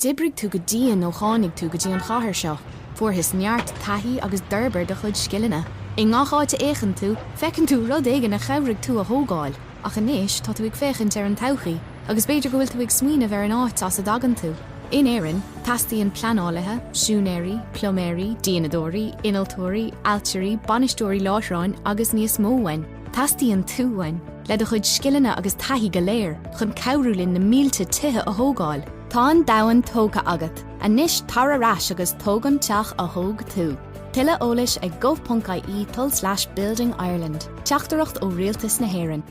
Dibrig tú go díon nó chánig tú go dí an chathair seo, fuair his neart taithí agus d'urbar de chud scileanna. I ngacháte éigean tú, fecinn tú rud éige na chabhraigh tú a thógáil, ach inis tá tú ag féchant ar an todhchaí, agus beidir go bhfuil tú ag smaoinemh ar an áit as a dagan tú. In éireann, tastaíonn pleanálathe, siúnéirí, ploméirí, díanadóirí, inaltóirí, altíirí, banistóirí láithreáin agus níos móhain. Tastaíonn túhain, le do chud scileanna agus taithí go léir, chun cabhrúlinn na mílte tithe a thógáil. Tá an domhan tóga agat, a níos tar arás agus tógan teach a thóg tú. Tuile eolais ag gov.ie/Building Ireland. Teachtareacht ó rialtas na hÉireann.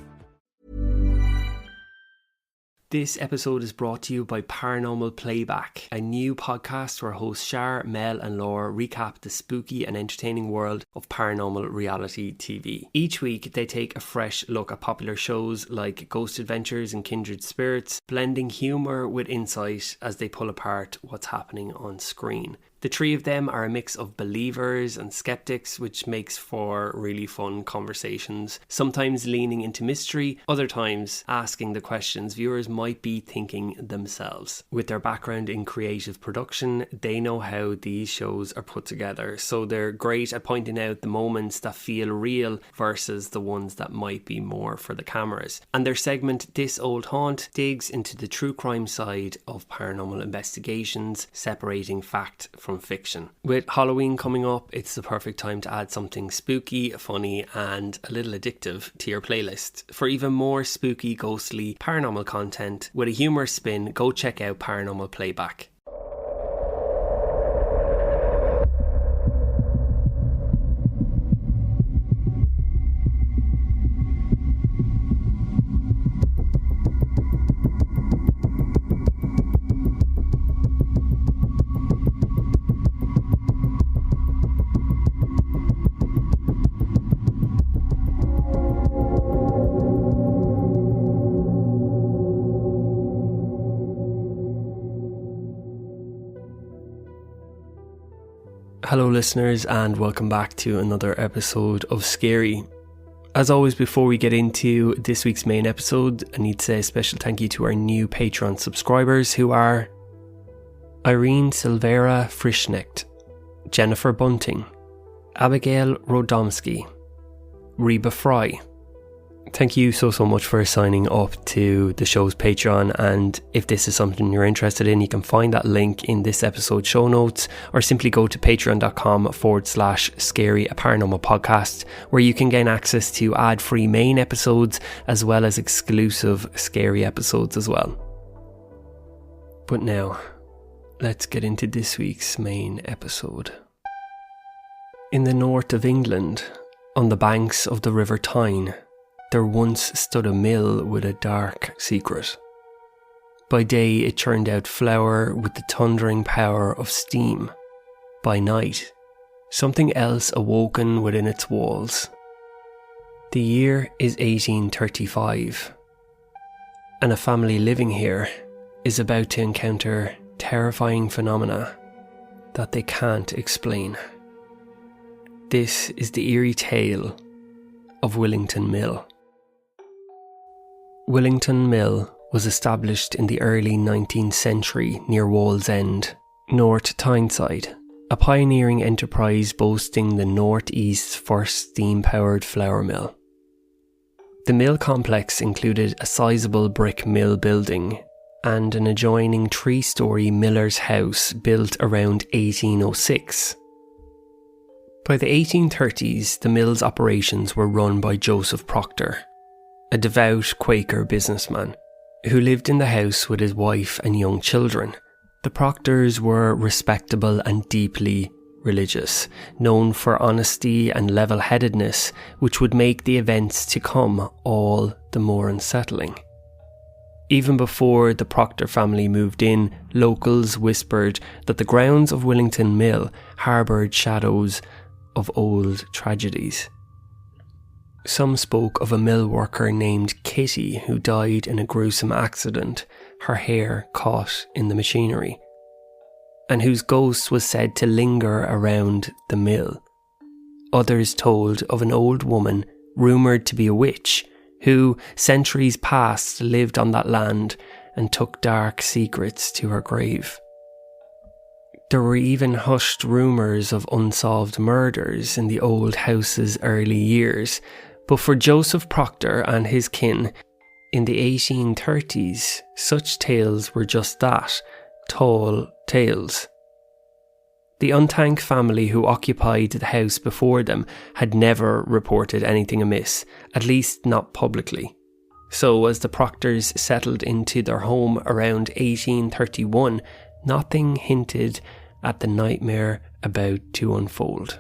This episode is brought to you by Paranormal Playback, a new podcast where hosts Shar, Mel and Laura recap the spooky and entertaining world of paranormal reality TV. Each week they take a fresh look at popular shows like Ghost Adventures and Kindred Spirits, blending humour with insight as they pull apart what's happening on screen. The three of them are a mix of believers and skeptics, which makes for really fun conversations, sometimes leaning into mystery, other times asking the questions viewers might be thinking themselves. With their background in creative production, they know how these shows are put together, so they're great at pointing out the moments that feel real versus the ones that might be more for the cameras. And their segment, This Old Haunt, digs into the true crime side of paranormal investigations, separating fact from fiction. With Halloween coming up, it's the perfect time to add something spooky, funny and a little addictive to your playlist. For even more spooky, ghostly, paranormal content with a humorous spin, go check out Paranormal Playback. Hello listeners, and welcome back to another episode of Scary. As always, before we get into this week's main episode, I need to say a special thank you to our new Patreon subscribers, who are Irene Silvera Frischnecht, Jennifer Bunting, Abigail Rodomsky, Reba Fry. Thank you so much for signing up to the show's Patreon, and if this is something you're interested in, you can find that link in this episode's show notes, or simply go to patreon.com/scaryaparanormalpodcast, where you can gain access to ad-free main episodes as well as exclusive scary episodes as well. But now, let's get into this week's main episode. In the north of England, on the banks of the River Tyne, there once stood a mill with a dark secret. By day it churned out flour with the thundering power of steam. By night, something else awoken within its walls. The year is 1835, and a family living here is about to encounter terrifying phenomena that they can't explain. This is the eerie tale of Willington Mill. Willington Mill was established in the early 19th century near Wallsend, North Tyneside, a pioneering enterprise boasting the Northeast's first steam-powered flour mill. The mill complex included a sizable brick mill building and an adjoining 3-storey miller's house built around 1806. By the 1830s, the mill's operations were run by Joseph Proctor, a devout Quaker businessman who lived in the house with his wife and young children. The Proctors were respectable and deeply religious, known for honesty and level-headedness, which would make the events to come all the more unsettling. Even before the Proctor family moved in, locals whispered that the grounds of Willington Mill harboured shadows of old tragedies. Some spoke of a mill worker named Kitty who died in a gruesome accident, her hair caught in the machinery, and whose ghost was said to linger around the mill. Others told of an old woman rumoured to be a witch who, centuries past, lived on that land and took dark secrets to her grave. There were even hushed rumours of unsolved murders in the old house's early years, but for Joseph Proctor and his kin, in the 1830s, such tales were just that, tall tales. The Unthank family who occupied the house before them had never reported anything amiss, at least not publicly. So as the Proctors settled into their home around 1831, nothing hinted at the nightmare about to unfold.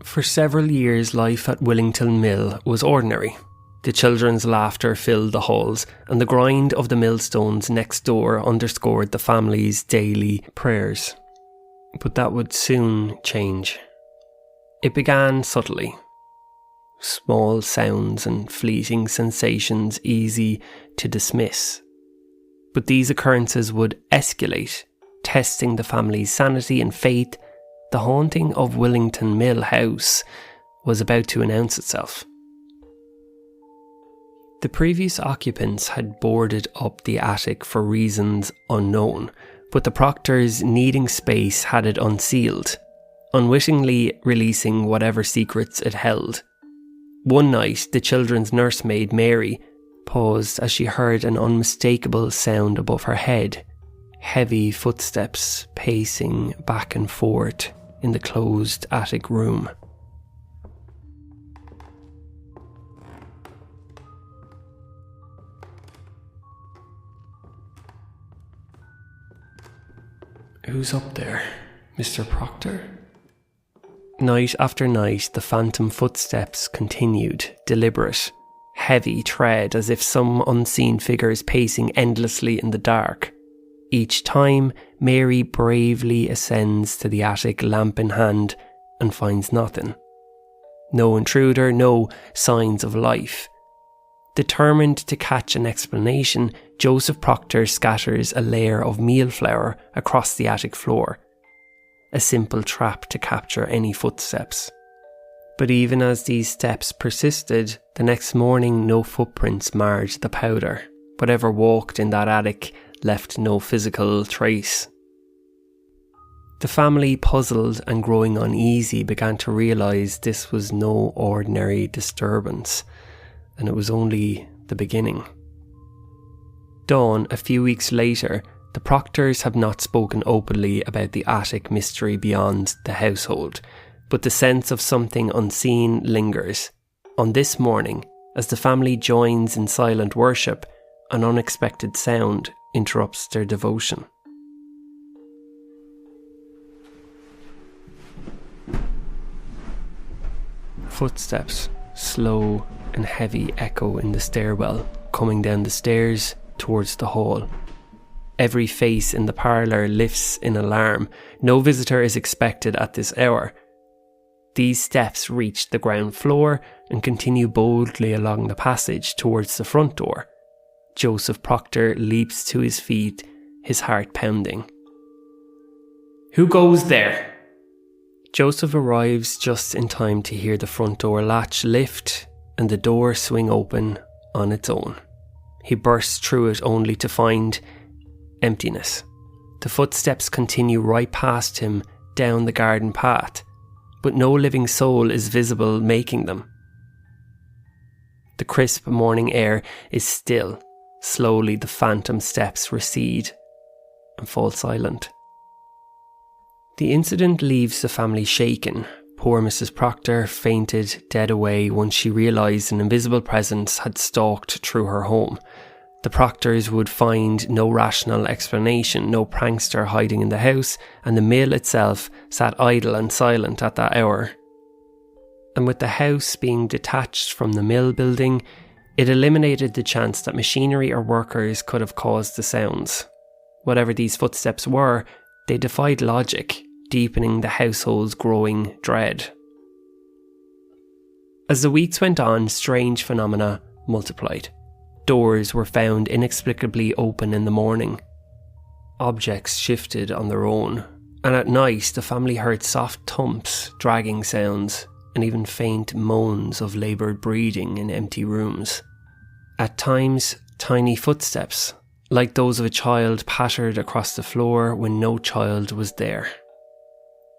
For several years, life at Willington Mill was ordinary. The children's laughter filled the halls, and the grind of the millstones next door underscored the family's daily prayers. But that would soon change. It began subtly. Small sounds and fleeting sensations easy to dismiss. But these occurrences would escalate, testing the family's sanity and faith. The haunting of Willington Mill House was about to announce itself. The previous occupants had boarded up the attic for reasons unknown, but the Proctors, needing space, had it unsealed, unwittingly releasing whatever secrets it held. One night, the children's nursemaid, Mary, paused as she heard an unmistakable sound above her head. Heavy footsteps pacing back and forth in the closed attic room. Who's up there, Mr. Proctor? Night after night, the phantom footsteps continued, deliberate, heavy tread as if some unseen figure is pacing endlessly in the dark. Each time, Mary bravely ascends to the attic, lamp in hand, and finds nothing. No intruder, no signs of life. Determined to catch an explanation, Joseph Proctor scatters a layer of meal flour across the attic floor. A simple trap to capture any footsteps. But even as these steps persisted, the next morning no footprints marred the powder. Whatever walked in that attic left no physical trace. The family, puzzled and growing uneasy, began to realise this was no ordinary disturbance, and it was only the beginning. Dawn, a few weeks later, the Proctors have not spoken openly about the attic mystery beyond the household, but the sense of something unseen lingers. On this morning, as the family joins in silent worship, an unexpected sound interrupts their devotion. Footsteps, slow and heavy, echo in the stairwell, coming down the stairs towards the hall. Every face in the parlour lifts in alarm. No visitor is expected at this hour. These steps reach the ground floor and continue boldly along the passage towards the front door. Joseph Proctor leaps to his feet, his heart pounding. "Who goes there?" Joseph arrives just in time to hear the front door latch lift and the door swing open on its own. He bursts through it only to find emptiness. The footsteps continue right past him down the garden path, but no living soul is visible making them. The crisp morning air is still. Slowly the phantom steps recede and fall silent. The incident leaves the family shaken. Poor Mrs. Proctor fainted dead away once she realised an invisible presence had stalked through her home. The Proctors would find no rational explanation, no prankster hiding in the house, and the mill itself sat idle and silent at that hour. And with the house being detached from the mill building, it eliminated the chance that machinery or workers could have caused the sounds. Whatever these footsteps were, they defied logic, deepening the household's growing dread. As the weeks went on, strange phenomena multiplied. Doors were found inexplicably open in the morning. Objects shifted on their own, and at night the family heard soft thumps, dragging sounds, and even faint moans of laboured breathing in empty rooms. At times, tiny footsteps, like those of a child pattered across the floor when no child was there.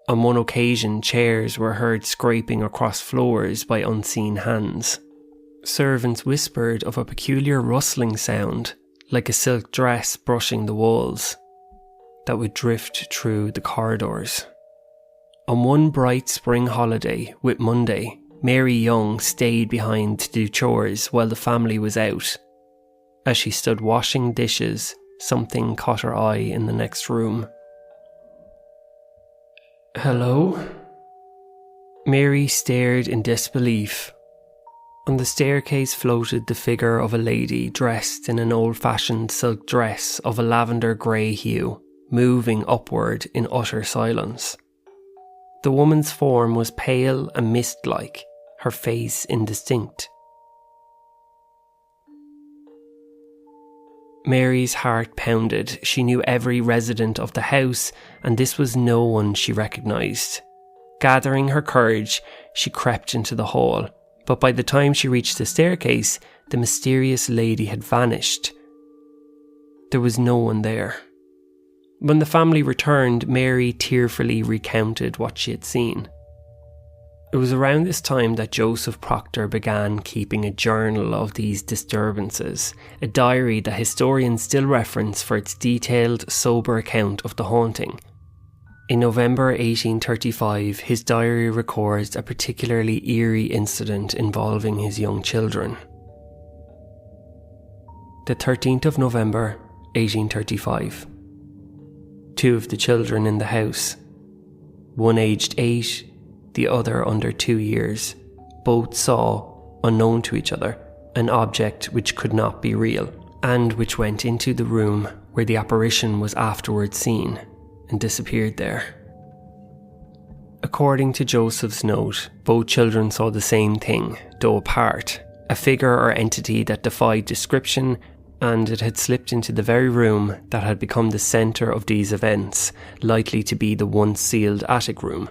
On one occasion, chairs were heard scraping across floors by unseen hands. Servants whispered of a peculiar rustling sound, like a silk dress brushing the walls, that would drift through the corridors. On one bright spring holiday, Whit Monday, Mary Young stayed behind to do chores while the family was out. As she stood washing dishes, something caught her eye in the next room. "Hello?" Mary stared in disbelief. On the staircase floated the figure of a lady dressed in an old-fashioned silk dress of a lavender grey hue, moving upward in utter silence. The woman's form was pale and mist-like, her face indistinct. Mary's heart pounded. She knew every resident of the house, and this was no one she recognised. Gathering her courage, she crept into the hall, but by the time she reached the staircase, the mysterious lady had vanished. There was no one there. When the family returned, Mary tearfully recounted what she had seen. It was around this time that Joseph Proctor began keeping a journal of these disturbances, a diary that historians still reference for its detailed, sober account of the haunting. In November 1835, his diary records a particularly eerie incident involving his young children. The 13th of November, 1835. Two of the children in the house, one aged 8, the other under 2 years, both saw, unknown to each other, an object which could not be real, and which went into the room where the apparition was afterwards seen, and disappeared there. According to Joseph's note, both children saw the same thing, though apart, a figure or entity that defied description, and it had slipped into the very room that had become the centre of these events, likely to be the once sealed attic room.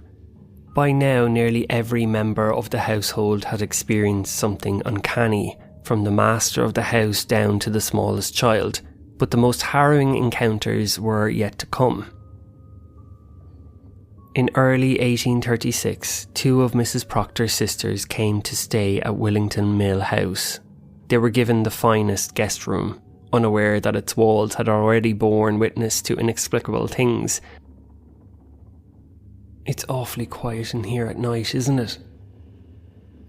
By now, nearly every member of the household had experienced something uncanny, from the master of the house down to the smallest child, but the most harrowing encounters were yet to come. In early 1836, two of Mrs. Proctor's sisters came to stay at Willington Mill House. They were given the finest guest room, unaware that its walls had already borne witness to inexplicable things. "It's awfully quiet in here at night, isn't it?"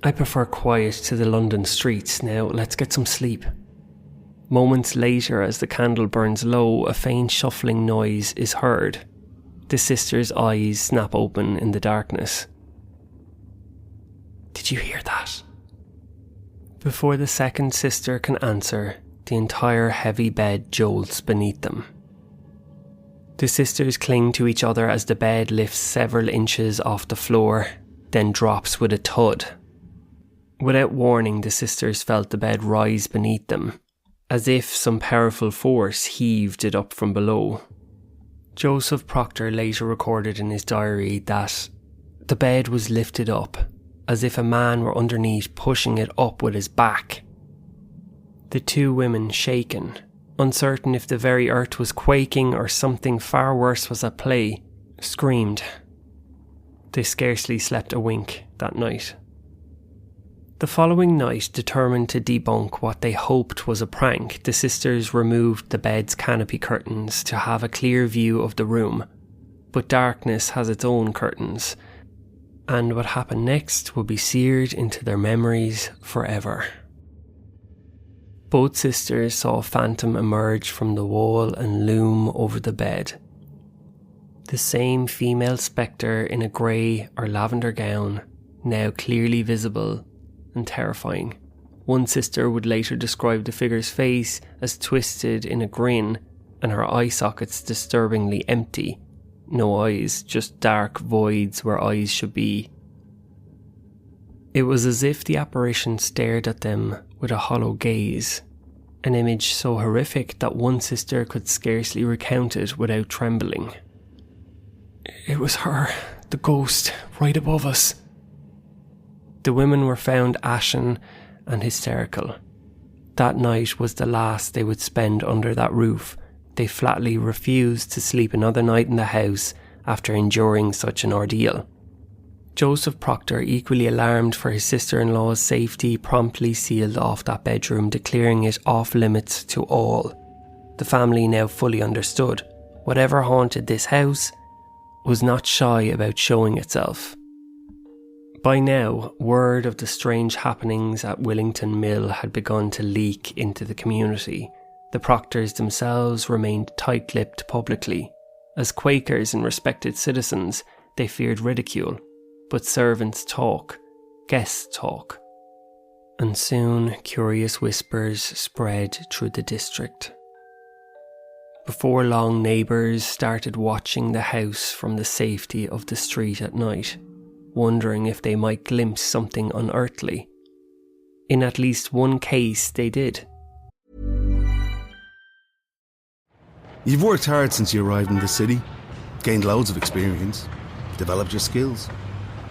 "I prefer quiet to the London streets. Now, let's get some sleep." Moments later, as the candle burns low, a faint shuffling noise is heard. The sisters' eyes snap open in the darkness. "Did you hear that?" Before the second sister can answer, the entire heavy bed jolts beneath them. The sisters cling to each other as the bed lifts several inches off the floor, then drops with a thud. Without warning, the sisters felt the bed rise beneath them, as if some powerful force heaved it up from below. Joseph Proctor later recorded in his diary that the bed was lifted up, as if a man were underneath pushing it up with his back. The two women, shaken, uncertain if the very earth was quaking or something far worse was at play, screamed. They scarcely slept a wink that night. The following night, determined to debunk what they hoped was a prank, the sisters removed the bed's canopy curtains to have a clear view of the room. But darkness has its own curtains, and what happened next will be seared into their memories forever. Both sisters saw a phantom emerge from the wall and loom over the bed. The same female spectre in a grey or lavender gown, now clearly visible and terrifying. One sister would later describe the figure's face as twisted in a grin and her eye sockets disturbingly empty. No eyes, just dark voids where eyes should be. It was as if the apparition stared at them with a hollow gaze, an image so horrific that one sister could scarcely recount it without trembling. "It was her, the ghost, right above us." The women were found ashen and hysterical. That night was the last they would spend under that roof. They flatly refused to sleep another night in the house after enduring such an ordeal. Joseph Proctor, equally alarmed for his sister-in-law's safety, promptly sealed off that bedroom, declaring it off limits to all. The family now fully understood whatever haunted this house was not shy about showing itself. By now, word of the strange happenings at Willington Mill had begun to leak into the community. The Proctors themselves remained tight-lipped publicly. As Quakers and respected citizens, they feared ridicule. But servants talk, guests talk. And soon, curious whispers spread through the district. Before long, neighbours started watching the house from the safety of the street at night, wondering if they might glimpse something unearthly. In at least one case, they did. You've worked hard since you arrived in the city, gained loads of experience, developed your skills.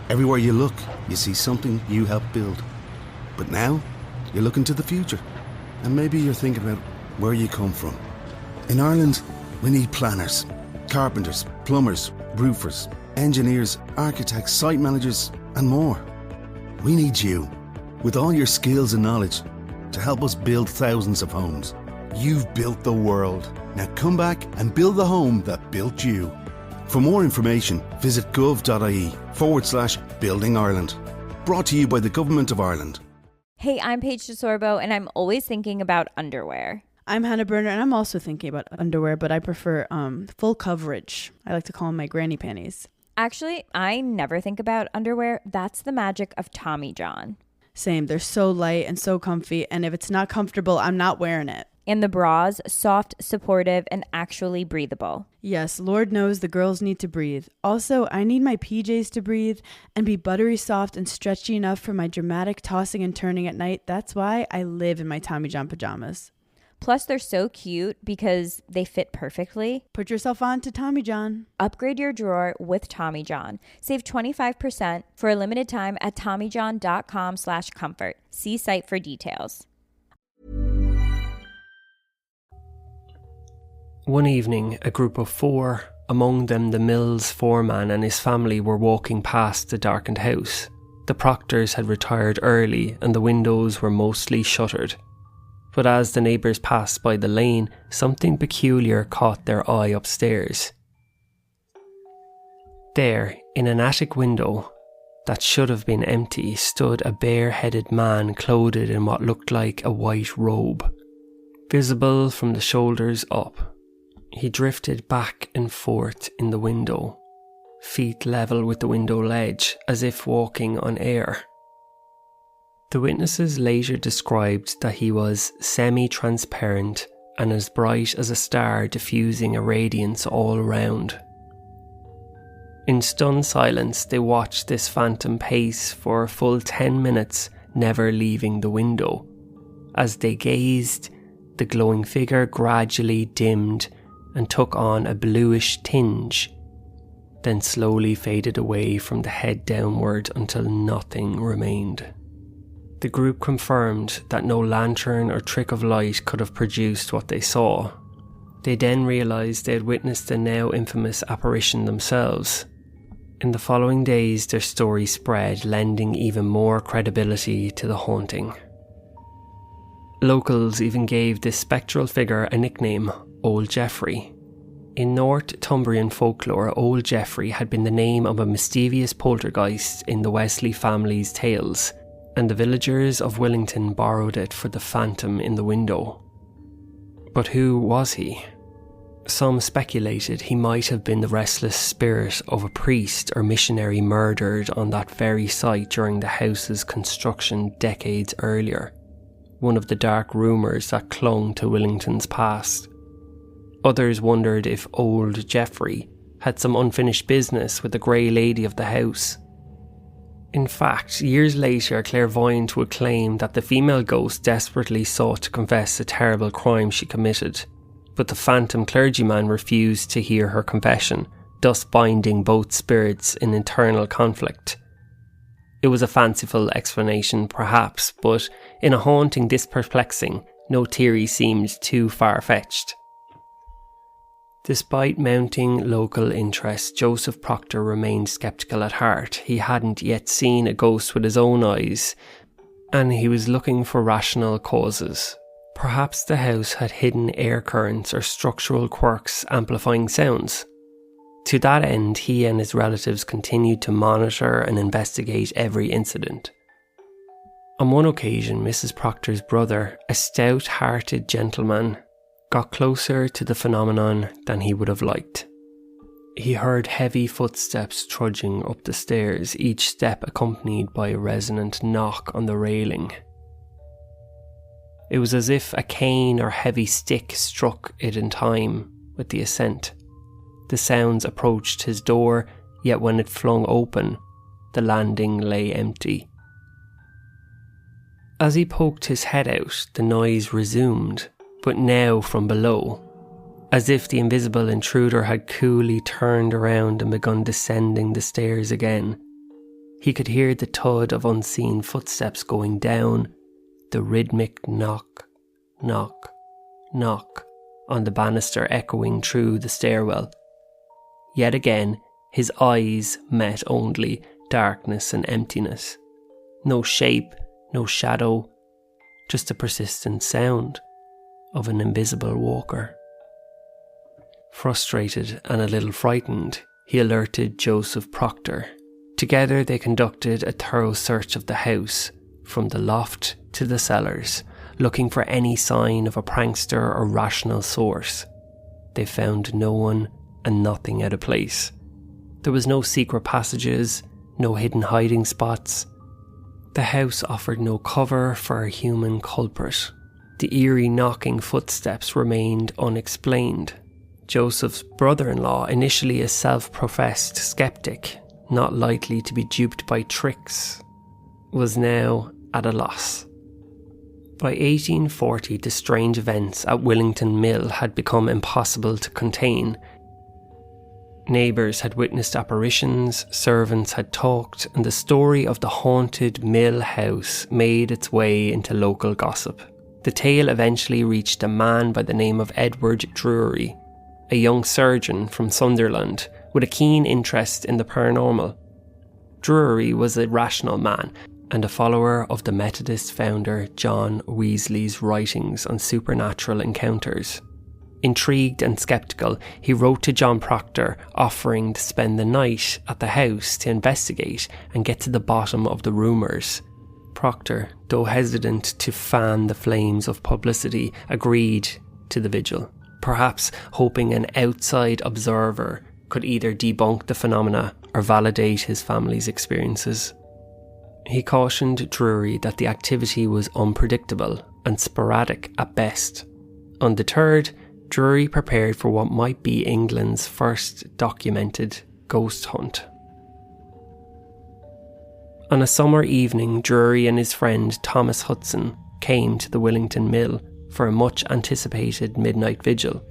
Everywhere you look, you see something you helped build. But now, you're looking to the future. And maybe you're thinking about where you come from. In Ireland, we need planners, carpenters, plumbers, roofers, engineers, architects, site managers, and more. We need you, with all your skills and knowledge, to help us build thousands of homes. You've built the world. Now come back and build the home that built you. For more information, visit gov.ie/Building Ireland. Brought to you by the Government of Ireland. Hey, I'm Paige DeSorbo, and I'm always thinking about underwear. I'm Hannah Berner, and I'm also thinking about underwear, but I prefer full coverage. I like to call them my granny panties. Actually, I never think about underwear. That's the magic of Tommy John. Same. They're so light and so comfy, and if it's not comfortable, I'm not wearing it. And the bras, soft, supportive, and actually breathable. Yes, Lord knows the girls need to breathe. Also, I need my PJs to breathe and be buttery soft and stretchy enough for my dramatic tossing and turning at night. That's why I live in my Tommy John pajamas. Plus, they're so cute because they fit perfectly. Put yourself on to Tommy John. Upgrade your drawer with Tommy John. Save 25% for a limited time at TommyJohn.com/comfort. See site for details. One evening, a group of 4, among them the mill's foreman and his family, were walking past the darkened house. The Proctors had retired early and the windows were mostly shuttered. But as the neighbours passed by the lane, something peculiar caught their eye upstairs. There, in an attic window that should have been empty, stood a bare-headed man clothed in what looked like a white robe. Visible from the shoulders up, he drifted back and forth in the window, feet level with the window ledge, as if walking on air. The witnesses later described that he was semi-transparent and as bright as a star, diffusing a radiance all around. In stunned silence, they watched this phantom pace for a full 10 minutes, never leaving the window. As they gazed, the glowing figure gradually dimmed and took on a bluish tinge, then slowly faded away from the head downward until nothing remained. The group confirmed that no lantern or trick of light could have produced what they saw. They then realised they had witnessed the now infamous apparition themselves. In the following days, their story spread, lending even more credibility to the haunting. Locals even gave this spectral figure a nickname, Old Geoffrey. In Northumbrian folklore, Old Geoffrey had been the name of a mischievous poltergeist in the Wesley family's tales, and the villagers of Willington borrowed it for the phantom in the window. But who was he? Some speculated he might have been the restless spirit of a priest or missionary murdered on that very site during the house's construction decades earlier, one of the dark rumours that clung to Willington's past. Others wondered if Old Geoffrey had some unfinished business with the grey lady of the house. In fact, years later, a clairvoyant would claim that the female ghost desperately sought to confess a terrible crime she committed, but the phantom clergyman refused to hear her confession, thus binding both spirits in internal conflict. It was a fanciful explanation, perhaps, but in a haunting this perplexing, No theory seemed too far-fetched. Despite mounting local interest, Joseph Proctor remained sceptical at heart. He hadn't yet seen a ghost with his own eyes, and he was looking for rational causes. Perhaps the house had hidden air currents or structural quirks amplifying sounds. To that end, he and his relatives continued to monitor and investigate every incident. On one occasion, Mrs. Proctor's brother, a stout-hearted gentleman, got closer to the phenomenon than he would have liked. He heard heavy footsteps trudging up the stairs, each step accompanied by a resonant knock on the railing. It was as if a cane or heavy stick struck it in time with the ascent. The sounds approached his door, yet when it flung open, the landing lay empty. As he poked his head out, the noise resumed, but now from below, as if the invisible intruder had coolly turned around and begun descending the stairs again. He could hear the thud of unseen footsteps going down, the rhythmic knock, knock, knock on the banister echoing through the stairwell. Yet again, his eyes met only darkness and emptiness. No shape, no shadow, just a persistent sound of an invisible walker. Frustrated and a little frightened, he alerted Joseph Proctor. Together they conducted a thorough search of the house, from the loft to the cellars, looking for any sign of a prankster or rational source. They found no one and nothing out of place. There was no secret passages, no hidden hiding spots. The house offered no cover for a human culprit. The eerie knocking footsteps remained unexplained. Joseph's brother-in-law, initially a self-professed skeptic, not likely to be duped by tricks, was now at a loss. By 1840, the strange events at Willington Mill had become impossible to contain. Neighbours had witnessed apparitions, servants had talked, and the story of the haunted mill house made its way into local gossip. The tale eventually reached a man by the name of Edward Drury, a young surgeon from Sunderland with a keen interest in the paranormal. Drury was a rational man and a follower of the Methodist founder John Weasley's writings on supernatural encounters. Intrigued and sceptical, he wrote to John Proctor offering to spend the night at the house to investigate and get to the bottom of the rumours. Proctor, though hesitant to fan the flames of publicity, agreed to the vigil, perhaps hoping an outside observer could either debunk the phenomena or validate his family's experiences. He cautioned Drury that the activity was unpredictable and sporadic at best. Undeterred, Drury prepared for what might be England's first documented ghost hunt. On a summer evening, Drury and his friend Thomas Hudson came to the Willington Mill for a much anticipated midnight vigil.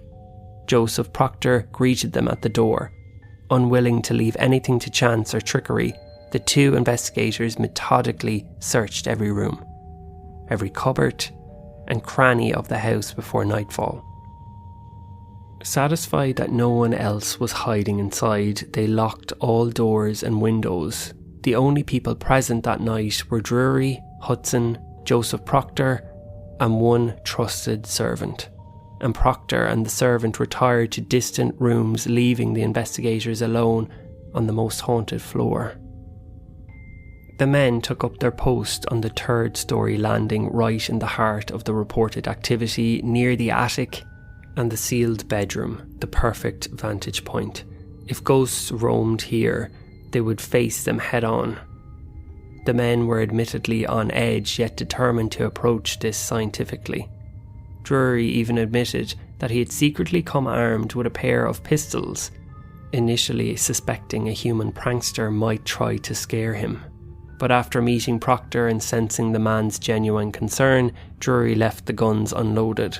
Joseph Proctor greeted them at the door. Unwilling to leave anything to chance or trickery, the two investigators methodically searched every room, every cupboard and cranny of the house before nightfall. Satisfied that no one else was hiding inside, they locked all doors and windows. The only people present that night were Drury, Hudson, Joseph Proctor, and one trusted servant. And Proctor and the servant retired to distant rooms, leaving the investigators alone on the most haunted floor. The men took up their post on the third-storey landing right in the heart of the reported activity, near the attic and the sealed bedroom, the perfect vantage point. If ghosts roamed here, they would face them head-on. The men were admittedly on edge, yet determined to approach this scientifically. Drury even admitted that he had secretly come armed with a pair of pistols, initially suspecting a human prankster might try to scare him. But after meeting Proctor and sensing the man's genuine concern, Drury left the guns unloaded.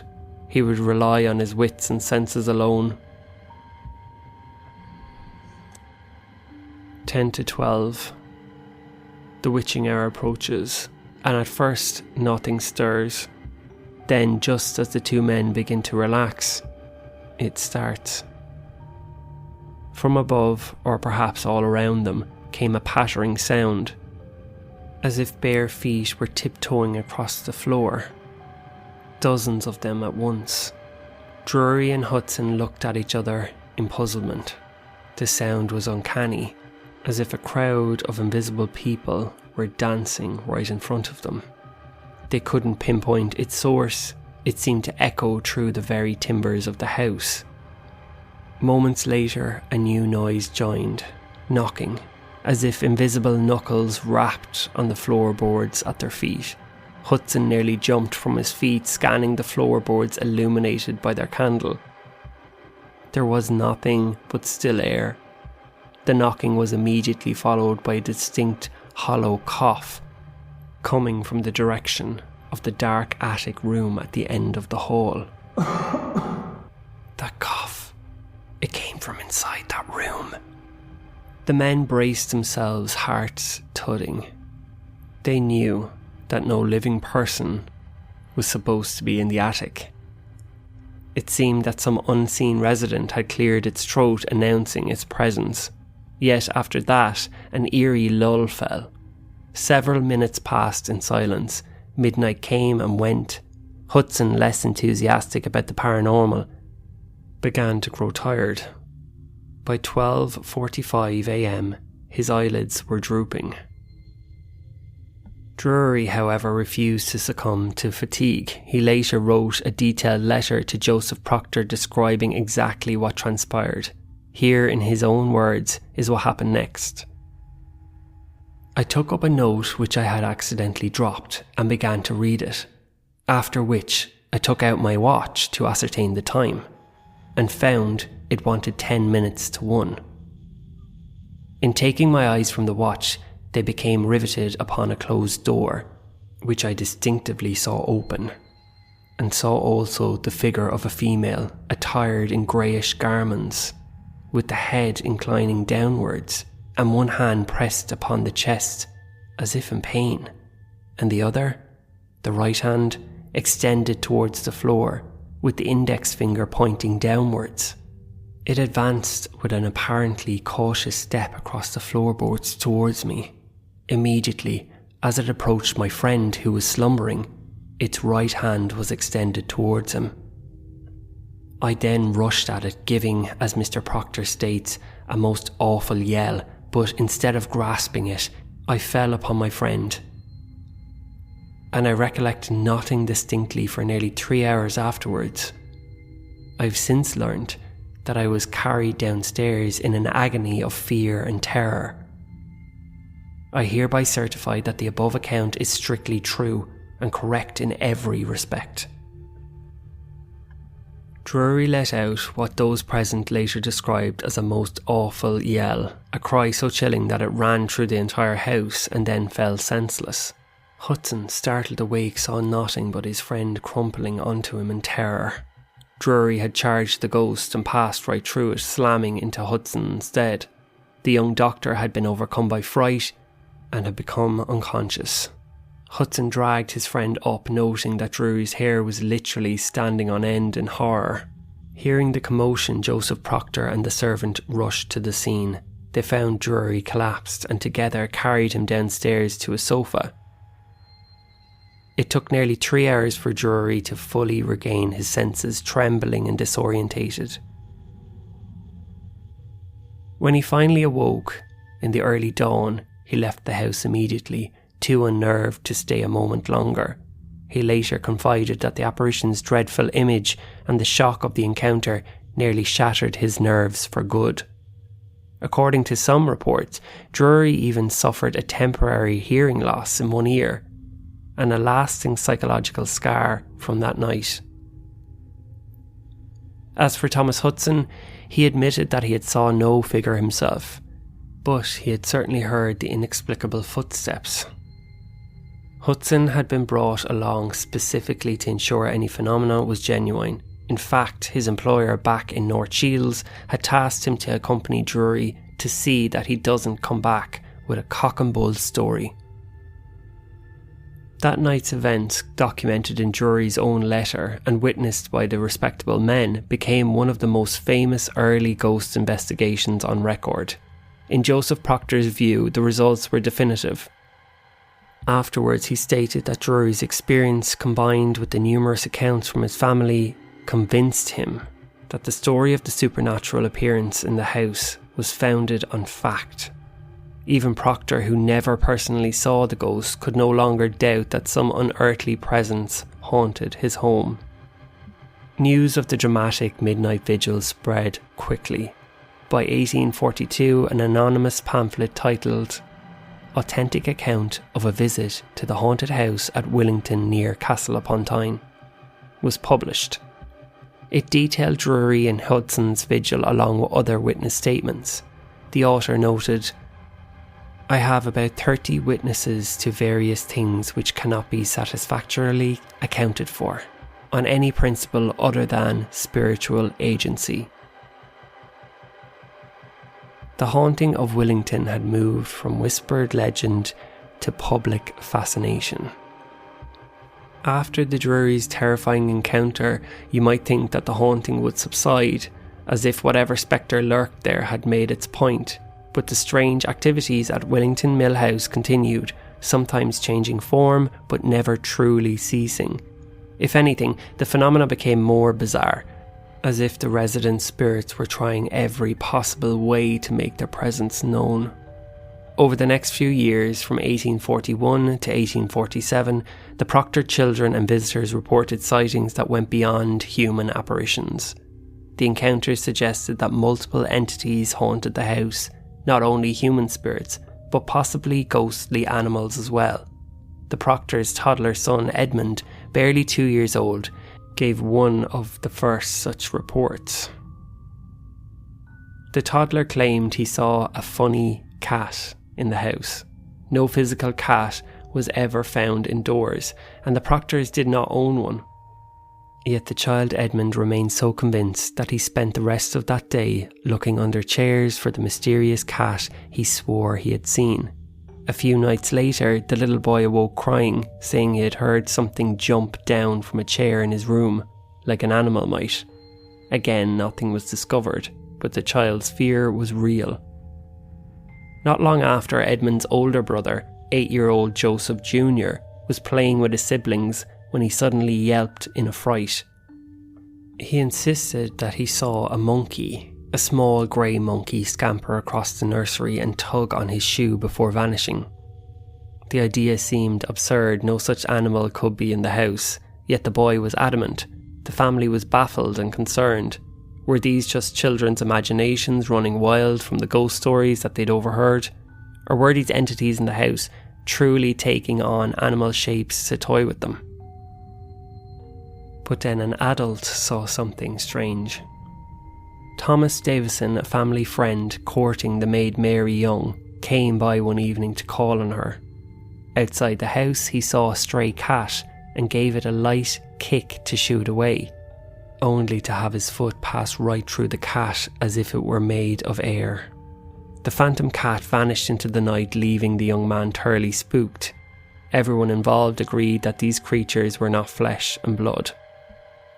He would rely on his wits and senses alone. 10:12. The witching hour approaches, and at first nothing stirs. Then, just as the two men begin to relax, it starts. From above, or perhaps all around them, came a pattering sound, as if bare feet were tiptoeing across the floor. Dozens of them at once. Drury and Hudson looked at each other in puzzlement. The sound was uncanny, as if a crowd of invisible people were dancing right in front of them. They couldn't pinpoint its source. It seemed to echo through the very timbers of the house. Moments later, a new noise joined, knocking, as if invisible knuckles rapped on the floorboards at their feet. Hudson nearly jumped from his feet, scanning the floorboards illuminated by their candle. There was nothing but still air. The knocking was immediately followed by a distinct, hollow cough, coming from the direction of the dark attic room at the end of the hall. That cough, it came from inside that room. The men braced themselves, hearts thudding. They knew that no living person was supposed to be in the attic. It seemed that some unseen resident had cleared its throat, announcing its presence. Yet after that, an eerie lull fell. Several minutes passed in silence. Midnight came and went. Hudson, less enthusiastic about the paranormal, began to grow tired. By 12:45 a.m, his eyelids were drooping. Drury, however, refused to succumb to fatigue. He later wrote a detailed letter to Joseph Proctor describing exactly what transpired. Here, in his own words, is what happened next. I took up a note which I had accidentally dropped and began to read it, after which I took out my watch to ascertain the time, and found it wanted 10 minutes to 1. In taking my eyes from the watch, they became riveted upon a closed door, which I distinctively saw open, and saw also the figure of a female, attired in greyish garments, with the head inclining downwards, and one hand pressed upon the chest, as if in pain, and the other, the right hand, extended towards the floor, with the index finger pointing downwards. It advanced with an apparently cautious step across the floorboards towards me. Immediately, as it approached my friend who was slumbering, its right hand was extended towards him. I then rushed at it, giving, as Mr. Proctor states, a most awful yell, but instead of grasping it, I fell upon my friend. And I recollect nothing distinctly for nearly 3 hours afterwards. I've since learnt that I was carried downstairs in an agony of fear and terror. I hereby certify that the above account is strictly true and correct in every respect. Drury let out what those present later described as a most awful yell, a cry so chilling that it ran through the entire house and then fell senseless. Hudson, startled awake, saw nothing but his friend crumpling onto him in terror. Drury had charged the ghost and passed right through it, slamming into Hudson instead. The young doctor had been overcome by fright and had become unconscious. Hudson dragged his friend up, noting that Drury's hair was literally standing on end in horror. Hearing the commotion, Joseph Proctor and the servant rushed to the scene. They found Drury collapsed and together carried him downstairs to a sofa. It took nearly 3 hours for Drury to fully regain his senses, trembling and disorientated. When he finally awoke, in the early dawn, he left the house immediately, too unnerved to stay a moment longer. He later confided that the apparition's dreadful image and the shock of the encounter nearly shattered his nerves for good. According to some reports, Drury even suffered a temporary hearing loss in one ear, and a lasting psychological scar from that night. As for Thomas Hudson, he admitted that he had saw no figure himself, but he had certainly heard the inexplicable footsteps. Hudson had been brought along specifically to ensure any phenomena was genuine. In fact, his employer back in North Shields had tasked him to accompany Drury to see that he doesn't come back with a cock and bull story. That night's events, documented in Drury's own letter and witnessed by the respectable men, became one of the most famous early ghost investigations on record. In Joseph Proctor's view, the results were definitive. Afterwards, he stated that Drury's experience, combined with the numerous accounts from his family, convinced him that the story of the supernatural appearance in the house was founded on fact. Even Proctor, who never personally saw the ghost, could no longer doubt that some unearthly presence haunted his home. News of the dramatic midnight vigil spread quickly. By 1842, an anonymous pamphlet titled Authentic Account of a Visit to the Haunted House at Willington near Castle-upon-Tyne was published. It detailed Drury and Hudson's vigil along with other witness statements. The author noted, I have about 30 witnesses to various things which cannot be satisfactorily accounted for, on any principle other than spiritual agency. The haunting of Willington had moved from whispered legend to public fascination. After the Drurys' terrifying encounter, you might think that the haunting would subside, as if whatever spectre lurked there had made its point. But the strange activities at Willington Mill House continued, sometimes changing form, but never truly ceasing. If anything, the phenomena became more bizarre, as if the resident spirits were trying every possible way to make their presence known. Over the next few years, from 1841 to 1847, the Proctor children and visitors reported sightings that went beyond human apparitions. The encounters suggested that multiple entities haunted the house, not only human spirits, but possibly ghostly animals as well. The Proctor's toddler son, Edmund, barely 2 years old, gave one of the first such reports. The toddler claimed he saw a funny cat in the house. No physical cat was ever found indoors, and the Proctors did not own one. Yet the child Edmund remained so convinced that he spent the rest of that day looking under chairs for the mysterious cat he swore he had seen. A few nights later, the little boy awoke crying, saying he had heard something jump down from a chair in his room, like an animal might. Again, nothing was discovered, but the child's fear was real. Not long after, Edmund's older brother, 8-year-old Joseph Jr., was playing with his siblings when he suddenly yelped in a fright. He insisted that he saw a monkey, a small grey monkey, scamper across the nursery and tug on his shoe before vanishing. The idea seemed absurd, no such animal could be in the house, yet the boy was adamant. The family was baffled and concerned. Were these just children's imaginations running wild from the ghost stories that they'd overheard? Or were these entities in the house truly taking on animal shapes to toy with them? But then an adult saw something strange. Thomas Davison, a family friend courting the maid Mary Young, came by one evening to call on her. Outside the house, he saw a stray cat and gave it a light kick to shoo it away, only to have his foot pass right through the cat as if it were made of air. The phantom cat vanished into the night, leaving the young man thoroughly spooked. Everyone involved agreed that these creatures were not flesh and blood.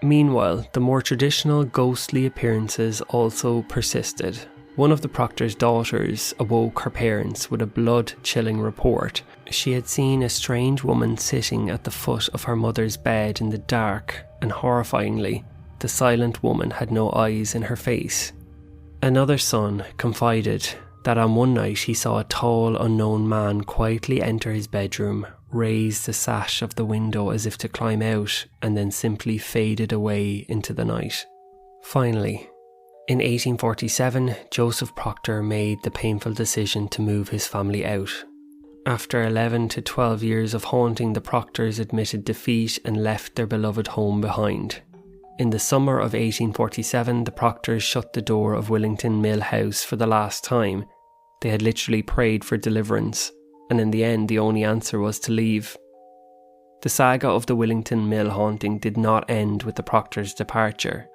Meanwhile, the more traditional ghostly appearances also persisted. One of the Proctor's daughters awoke her parents with a blood-chilling report. She had seen a strange woman sitting at the foot of her mother's bed in the dark, and horrifyingly, the silent woman had no eyes in her face. Another son confided that on one night he saw a tall, unknown man quietly enter his bedroom, raise the sash of the window as if to climb out, and then simply faded away into the night. Finally, in 1847, Joseph Proctor made the painful decision to move his family out. After 11 to 12 years of haunting, the Proctors admitted defeat and left their beloved home behind. In the summer of 1847, the Proctors shut the door of Willington Mill House for the last time. They had literally prayed for deliverance, and in the end the only answer was to leave. The saga of the Willington Mill haunting did not end with the Proctors' departure.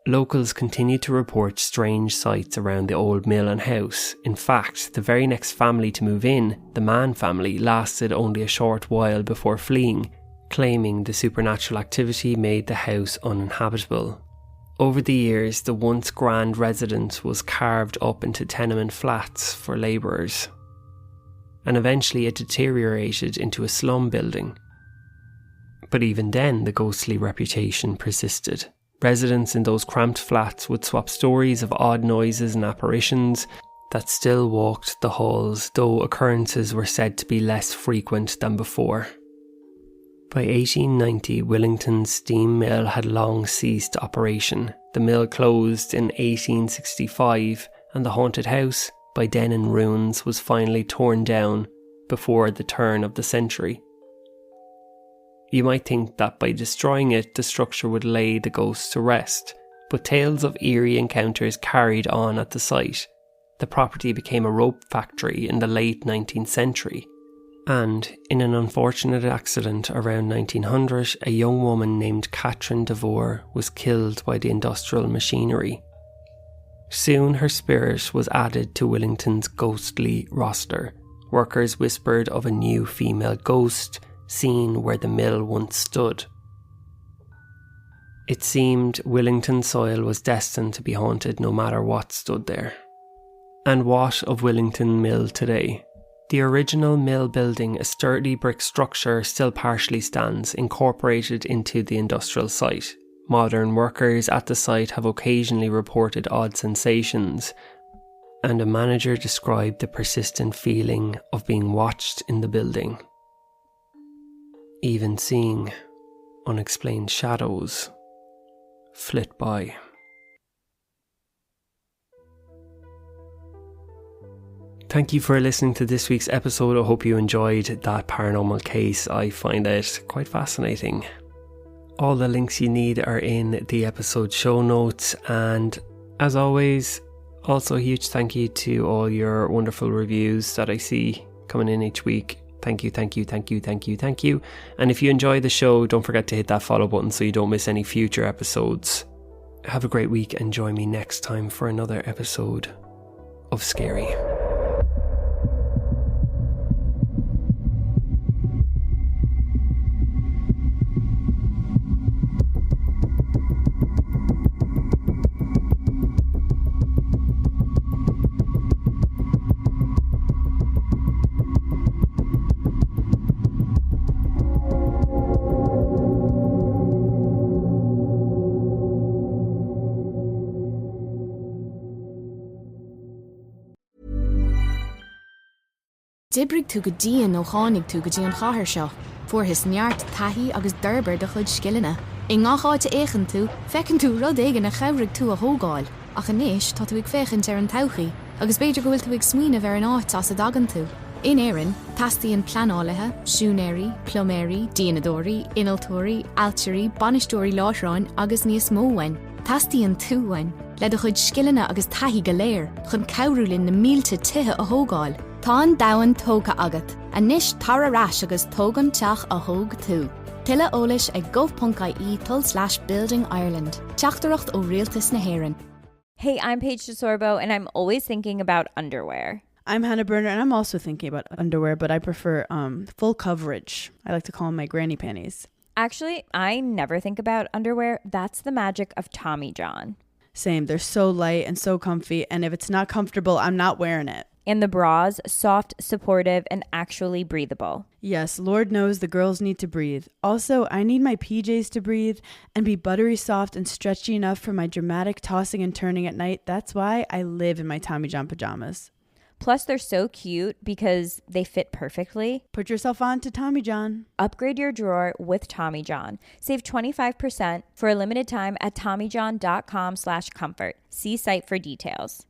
Locals continued to report strange sights around the old mill and house. In fact, the very next family to move in, the Mann family, lasted only a short while before fleeing, claiming the supernatural activity made the house uninhabitable. Over the years, the once grand residence was carved up into tenement flats for labourers, and eventually it deteriorated into a slum building. But even then, the ghostly reputation persisted. Residents in those cramped flats would swap stories of odd noises and apparitions that still walked the halls, though occurrences were said to be less frequent than before. By 1890, Willington's steam mill had long ceased operation. The mill closed in 1865, and the haunted house, by then in ruins, was finally torn down before the turn of the century. You might think that by destroying it, the structure would lay the ghosts to rest, but tales of eerie encounters carried on at the site. The property became a rope factory in the late 19th century, and in an unfortunate accident around 1900, a young woman named Catherine Devore was killed by the industrial machinery. Soon her spirit was added to Willington's ghostly roster. Workers whispered of a new female ghost seen where the mill once stood. It seemed Willington soil was destined to be haunted no matter what stood there. And what of Willington Mill today? The original mill building, a sturdy brick structure, still partially stands, incorporated into the industrial site. Modern workers at the site have occasionally reported odd sensations, and a manager described the persistent feeling of being watched in the building, even seeing unexplained shadows flit by. Thank you for listening to this week's episode. I hope you enjoyed that paranormal case. I find it quite fascinating. All the links you need are in the episode show notes, and as always, also a huge thank you to all your wonderful reviews that I see coming in each week. Thank you, thank you, thank you, thank you, thank you. And if you enjoy the show, don't forget to hit that follow button so you don't miss any future episodes. Have a great week and join me next time for another episode of Scary. Dibrig tú go díon nó chánig tú go dtí an chathair seo, fuair his neart taithí agus d'urbair de chud scileanna. I ngacháte éigean tú, fecinn tú rud éige na chabhraigh tú a thógáil, ach inis tá tú ag féchant ar an todhchaí, agus beidir go bhfuil tú ag smaoinemh ar an áit as a dagan tú. In éireann, tastaíonn pleanálathe, siúnéirí, ploméirí, díanadóirí, inaltóirí, altíirí, banistóirí láithreáin agus níos móhain. Tastaíonn túhain, le do chud scileanna agus taithí go léir, chun cabhrúlinn na mílte tithe a thógáil. Tá an dahan tóga agat, a níos tar arás agus tógan teach a thóg tú. Tuile eolais ag gov.ie/Building Ireland. Teachtareacht ó rialtas na hÉireann. Hey, I'm Paige DeSorbo, and I'm always thinking about underwear. I'm Hannah Berner, and I'm also thinking about underwear, but I prefer full coverage. I like to call them my granny panties. Actually, I never think about underwear. That's the magic of Tommy John. Same. They're so light and so comfy, and if it's not comfortable, I'm not wearing it. And the bras, soft, supportive, and actually breathable. Yes, Lord knows the girls need to breathe. Also, I need my PJs to breathe and be buttery soft and stretchy enough for my dramatic tossing and turning at night. That's why I live in my Tommy John pajamas. Plus, they're so cute because they fit perfectly. Put yourself on to Tommy John. Upgrade your drawer with Tommy John. Save 25% for a limited time at TommyJohn.com/comfort. See site for details.